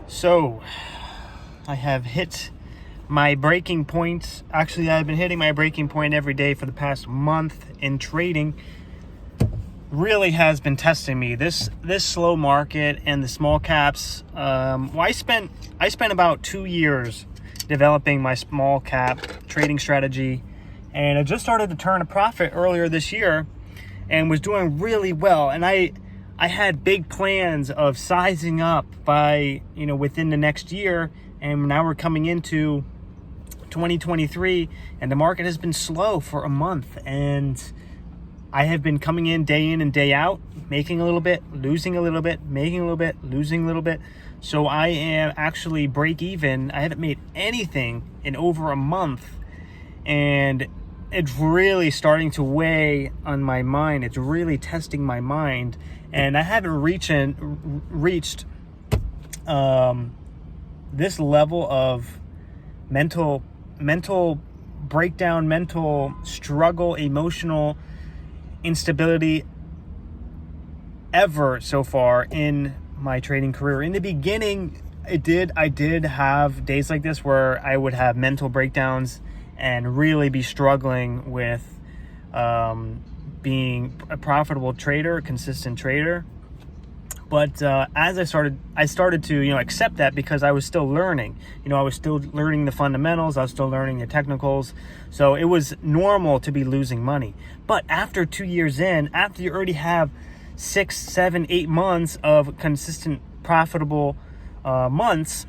So, I have hit my breaking point. Actually, I've been hitting my breaking point every day for the past month in trading. Really has been testing me. This slow market and the small caps. I spent about 2 years developing my small cap trading strategy, and I just started to turn a profit earlier this year, and was doing really well. And I had big plans of sizing up by, within the next year. And now we're coming into 2023 and the market has been slow for a month. And I have been coming in and day out, making a little bit, losing a little bit, making a little bit, losing a little bit. So I am actually break even. I haven't made anything in over a month. And it's really starting to weigh on my mind. It's really testing my mind. And I haven't reached this level of mental breakdown, mental struggle, emotional instability ever so far in my trading career. In the beginning, I did have days like this where I would have mental breakdowns and really be struggling with being a profitable trader, a consistent trader. But as I started to accept that, because I was still learning. I was still learning the fundamentals. I was still learning the technicals. So it was normal to be losing money. But after 2 years in, after you already have 6, 7, 8 months of consistent profitable months,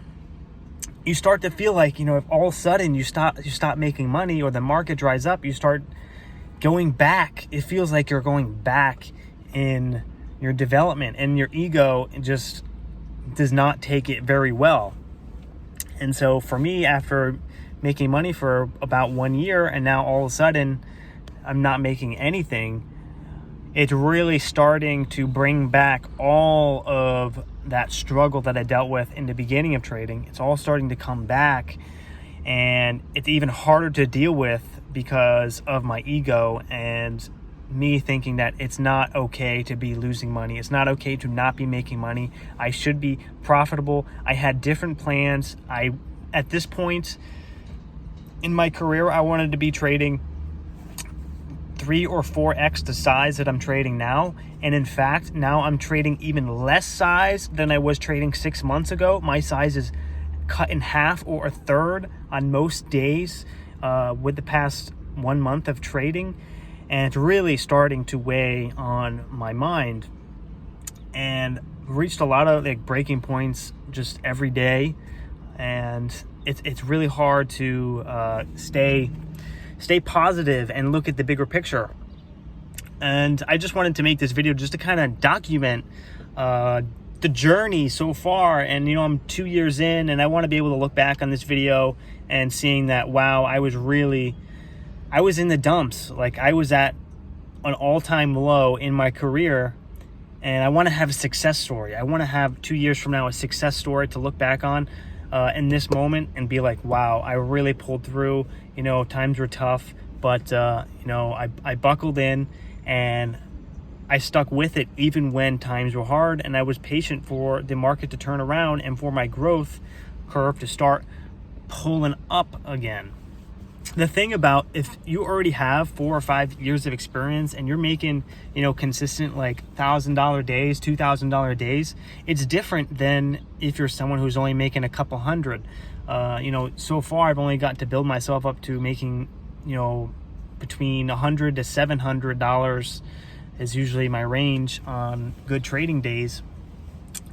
you start to feel like, if all of a sudden you stop making money, or the market dries up, you start going back. It feels like you're going back in your development, and your ego just does not take it very well. And so for me, after making money for about 1 year, and now all of a sudden I'm not making anything, it's really starting to bring back all of that struggle that I dealt with in the beginning of trading. It's all starting to come back, and it's even harder to deal with because of my ego and me thinking that it's not okay to be losing money. It's not okay to not be making money. I should be profitable. I had different plans. At this point in my career, I wanted to be trading 3 or 4x the size that I'm trading now. And in fact, now I'm trading even less size than I was trading 6 months ago. My size is cut in half or a third on most days with the past 1 month of trading. And it's really starting to weigh on my mind, and reached a lot of breaking points just every day. And it's really hard to stay positive and look at the bigger picture. And I just wanted to make this video just to kind of document the journey so far. And I'm 2 years in, and I want to be able to look back on this video and seeing that, wow, I was in the dumps. I was at an all-time low in my career, and I want to have a success story. I want to have 2 years from now a success story to look back on in this moment and be like, wow, I really pulled through. Times were tough, but I buckled in, and I stuck with it even when times were hard, and I was patient for the market to turn around and for my growth curve to start pulling up again. The thing about, if you already have 4 or 5 years of experience and you're making, consistent $1,000 days, $2,000 days, it's different than if you're someone who's only making a couple hundred. So far I've only got to build myself up to making, between $100 to $700 is usually my range on good trading days.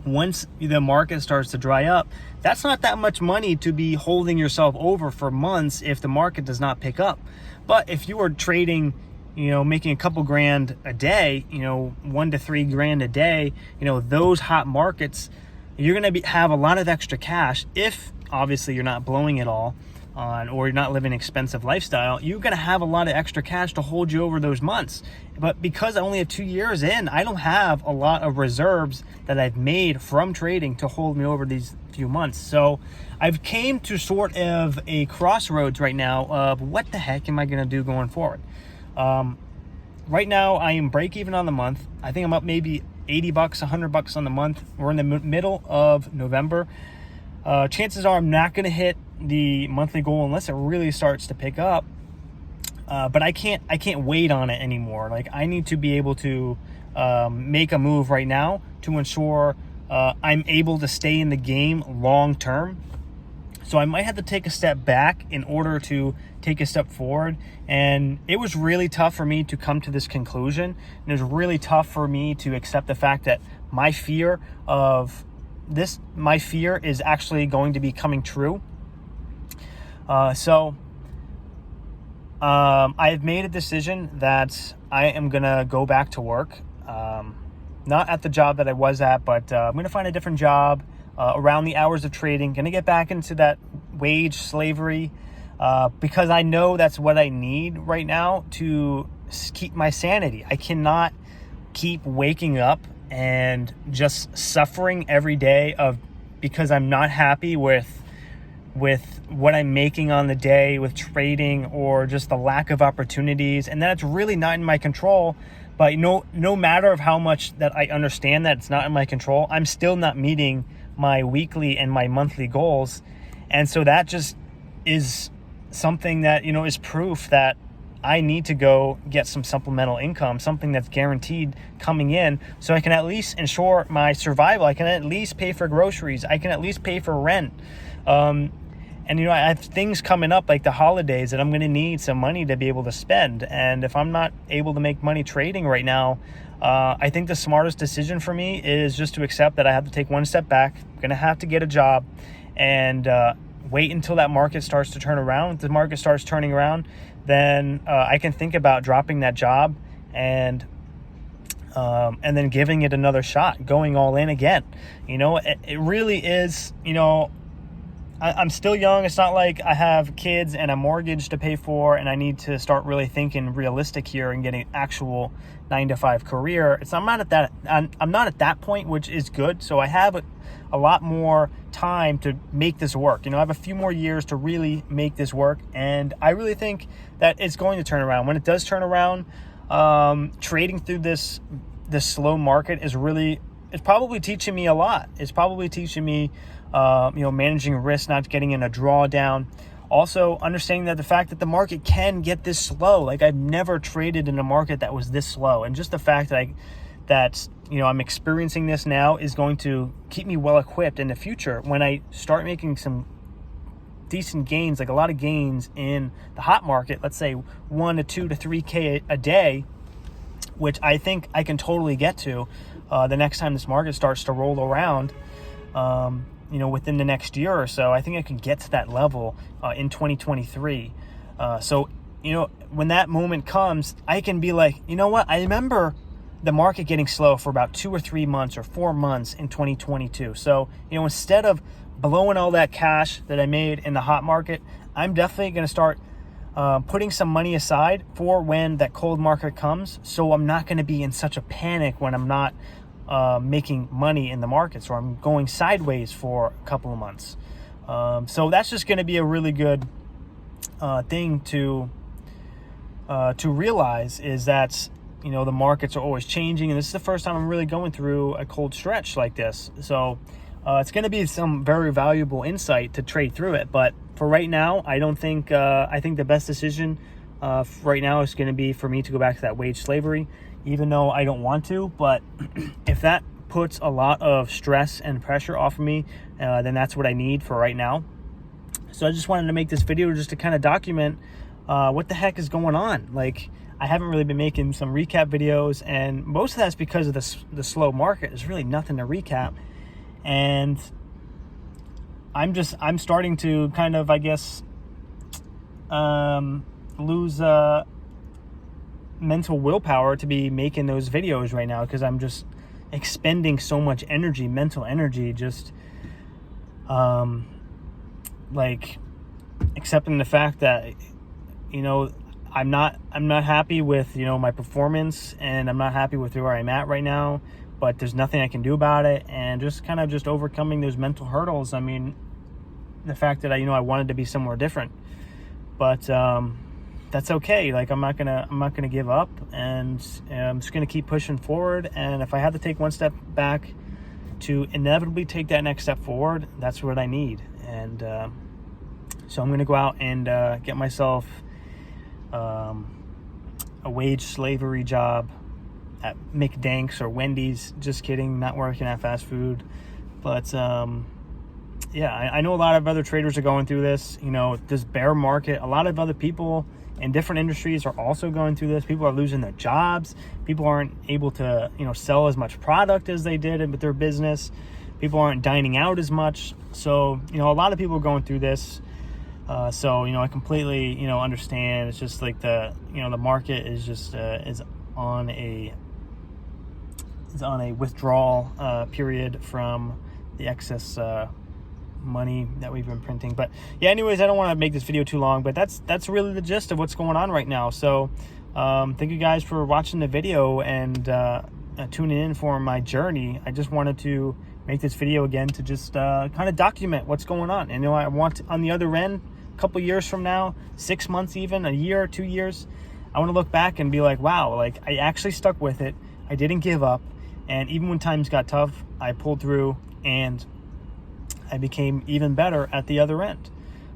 Once the market starts to dry up, that's not that much money to be holding yourself over for months if the market does not pick up. But if you are trading, making a couple grand a day, 1 to 3 grand a day, those hot markets, you're going to have a lot of extra cash. If obviously you're not blowing it all on, or you're not living an expensive lifestyle, you're going to have a lot of extra cash to hold you over those months. But because I only have 2 years in, I don't have a lot of reserves that I've made from trading to hold me over these few months. So I've came to sort of a crossroads right now of what the heck am I going to do going forward. Right now I am break even on the month. I think I'm up maybe $80, $100 on the month. We're in the middle of November. chances are I'm not going to hit the monthly goal unless it really starts to pick up. But I can't wait on it anymore. Like, I need to be able to make a move right now to ensure I'm able to stay in the game long term. So I might have to take a step back in order to take a step forward. And it was really tough for me to come to this conclusion. And it was really tough for me to accept the fact that my fear is actually going to be coming true. So I've made a decision that I am going to go back to work. Not at the job that I was at, but I'm going to find a different job around the hours of trading. Going to get back into that wage slavery because I know that's what I need right now to keep my sanity. I cannot keep waking up and just suffering every day because I'm not happy with what I'm making on the day with trading, or just the lack of opportunities, and that's really not in my control. But no matter of how much that I understand that it's not in my control, I'm still not meeting my weekly and my monthly goals. And so that just is something that, is proof that I need to go get some supplemental income, something that's guaranteed coming in, so I can at least ensure my survival. I can at least pay for groceries. I can at least pay for rent. And, I have things coming up like the holidays that I'm going to need some money to be able to spend. And if I'm not able to make money trading right now, I think the smartest decision for me is just to accept that I have to take one step back. I'm going to have to get a job and wait until that market starts to turn around. If the market starts turning around, then I can think about dropping that job and then giving it another shot, going all in again. It really is, I'm still young. It's not like I have kids and a mortgage to pay for, and I need to start really thinking realistic here and getting actual 9-to-5 career. I'm not at that point, which is good. So I have a lot more time to make this work. I have a few more years to really make this work, and I really think that it's going to turn around. When it does turn around, trading through this slow market it's probably teaching me a lot. It's probably teaching me managing risk, not getting in a drawdown. Also, understanding that the fact that the market can get this slow. Like, I've never traded in a market that was this slow. And just the fact that I'm experiencing this now is going to keep me well equipped in the future when I start making some decent gains, like a lot of gains in the hot market, let's say 1 to 2 to 3K a day, which I think I can totally get to the next time this market starts to roll around. Within the next year or so, I think I can get to that level in 2023. So when that moment comes, I can be like, what? I remember the market getting slow for about 2 or 3 months or 4 months in 2022. So, instead of blowing all that cash that I made in the hot market, I'm definitely going to start putting some money aside for when that cold market comes. So I'm not going to be in such a panic when I'm not making money in the markets, or I'm going sideways for a couple of months. So that's just going to be a really good thing to realize, is that the markets are always changing, and this is the first time I'm really going through a cold stretch like this. So it's going to be some very valuable insight to trade through it. But for right now, I think the best decision right now is going to be for me to go back to that wage slavery, even though I don't want to. But if that puts a lot of stress and pressure off of me, then that's what I need for right now. So I just wanted to make this video just to kind of document what the heck is going on. Like, I haven't really been making some recap videos, and most of that's because of the slow market. There's really nothing to recap, and I'm starting to kind of, I guess, lose mental willpower to be making those videos right now, because I'm just expending so much energy, mental energy, just like accepting the fact that I'm not happy with my performance, and I'm not happy with where I'm at right now, but there's nothing I can do about it, and just kind of just overcoming those mental hurdles. I mean, the fact that I wanted to be somewhere different, but that's okay. Like, I'm not gonna give up, and I'm just gonna keep pushing forward. And if I have to take one step back to inevitably take that next step forward, that's what I need. And so I'm going to go out and get myself a wage slavery job at McDanks or Wendy's. Just kidding, not working at fast food. But yeah, I know a lot of other traders are going through this. You know, this bear market, a lot of other people in different industries are also going through this. People are losing their jobs. People aren't able to, you know, sell as much product as they did with their business. People aren't dining out as much. So, you know, a lot of people are going through this. So, you know, I completely, you know, understand. It's just like the market is just is on a withdrawal period from the excess money that we've been printing. But yeah, anyways, I don't want to make this video too long, but that's really the gist of what's going on right now. So thank you guys for watching the video and tuning in for my journey. I just wanted to make this video again to just kind of document what's going on. And you know, I want on the other end, a couple years from now, 6 months, even a year, 2 years, I want to look back and be like, wow, like I actually stuck with it. I didn't give up. And even when times got tough, I pulled through and I became even better at the other end.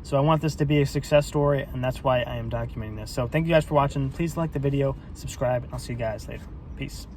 So I want this to be a success story, and that's why I am documenting this. So thank you guys for watching. Please like the video, subscribe, and I'll see you guys later. Peace.